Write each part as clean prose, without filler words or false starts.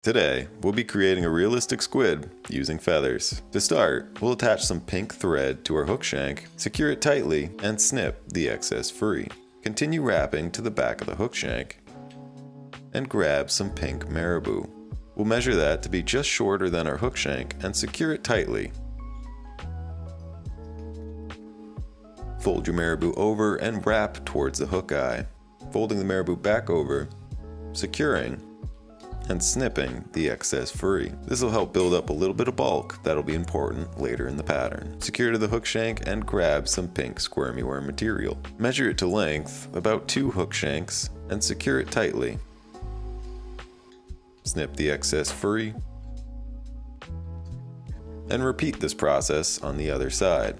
Today, we'll be creating a realistic squid using feathers. To start, we'll attach some pink thread to our hook shank, secure it tightly, and snip the excess free. Continue wrapping to the back of the hook shank, and grab some pink marabou. We'll measure that to be just shorter than our hook shank and secure it tightly. Fold your marabou over and wrap towards the hook eye, folding the marabou back over, securing, and snipping the excess free. This will help build up a little bit of bulk that'll be important later in the pattern. Secure to the hook shank and grab some pink squirmy worm material. Measure it to length, about 2 hook shanks, and secure it tightly. Snip the excess free, and repeat this process on the other side.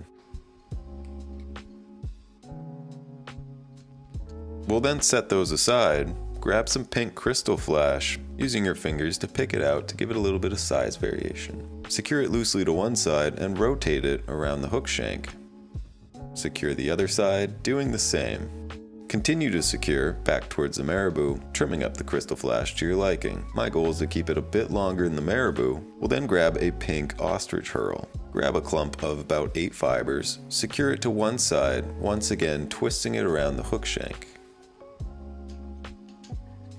We'll then set those aside. Grab some pink crystal flash, using your fingers to pick it out to give it a little bit of size variation. Secure it loosely to one side and rotate it around the hook shank. Secure the other side, doing the same. Continue to secure back towards the marabou, trimming up the crystal flash to your liking. My goal is to keep it a bit longer than the marabou. We'll then grab a pink ostrich herl. Grab a clump of about 8 fibers, secure it to one side, once again twisting it around the hook shank.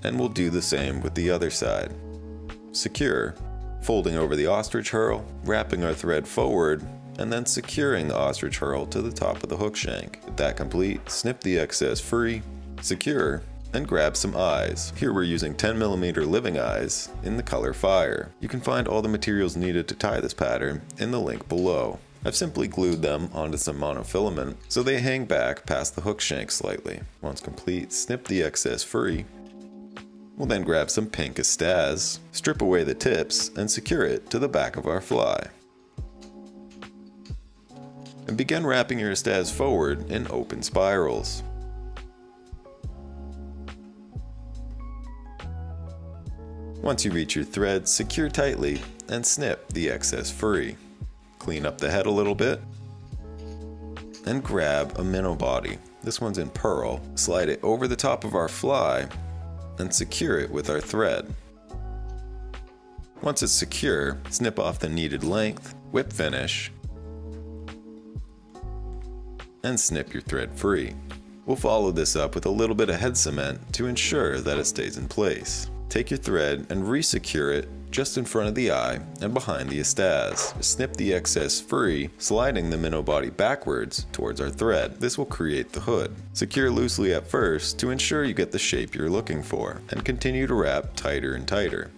And we'll do the same with the other side. Secure, folding over the ostrich herl, wrapping our thread forward, and then securing the ostrich herl to the top of the hook shank. With that complete, snip the excess free, secure, and grab some eyes. Here we're using 10mm living eyes in the color fire. You can find all the materials needed to tie this pattern in the link below. I've simply glued them onto some monofilament so they hang back past the hook shank slightly. Once complete, snip the excess free. We'll then grab some pink estaz, strip away the tips, and secure it to the back of our fly. And begin wrapping your estaz forward in open spirals. Once you reach your thread, secure tightly and snip the excess free. Clean up the head a little bit and grab a minnow body. This one's in pearl. Slide it over the top of our fly and secure it with our thread. Once it's secure, snip off the needed length, whip finish, and snip your thread free. We'll follow this up with a little bit of head cement to ensure that it stays in place. Take your thread and re-secure it just in front of the eye and behind the estaz. Snip the excess free, sliding the minnow body backwards towards our thread. This will create the hood. Secure loosely at first to ensure you get the shape you're looking for, and continue to wrap tighter and tighter.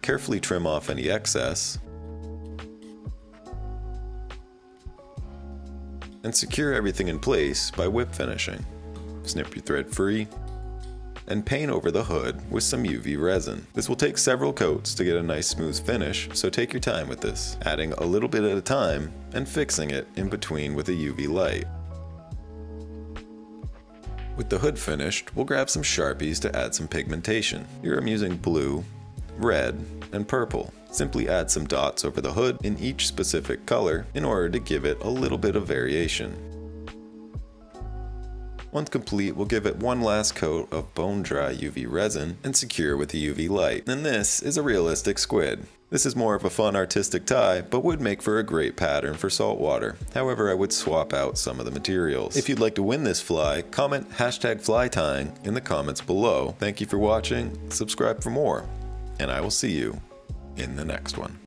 Carefully trim off any excess, and secure everything in place by whip finishing. Snip your thread free, and paint over the hood with some UV resin. This will take several coats to get a nice smooth finish, so take your time with this, adding a little bit at a time and fixing it in between with a UV light. With the hood finished, we'll grab some Sharpies to add some pigmentation. Here I'm using blue, red, and purple. Simply add some dots over the hood in each specific color in order to give it a little bit of variation. Once complete, we'll give it one last coat of bone dry UV resin and secure with the UV light. And this is a realistic squid. This is more of a fun artistic tie, but would make for a great pattern for saltwater. However, I would swap out some of the materials. If you'd like to win this fly, comment #flytying in the comments below. Thank you for watching, subscribe for more, and I will see you in the next one.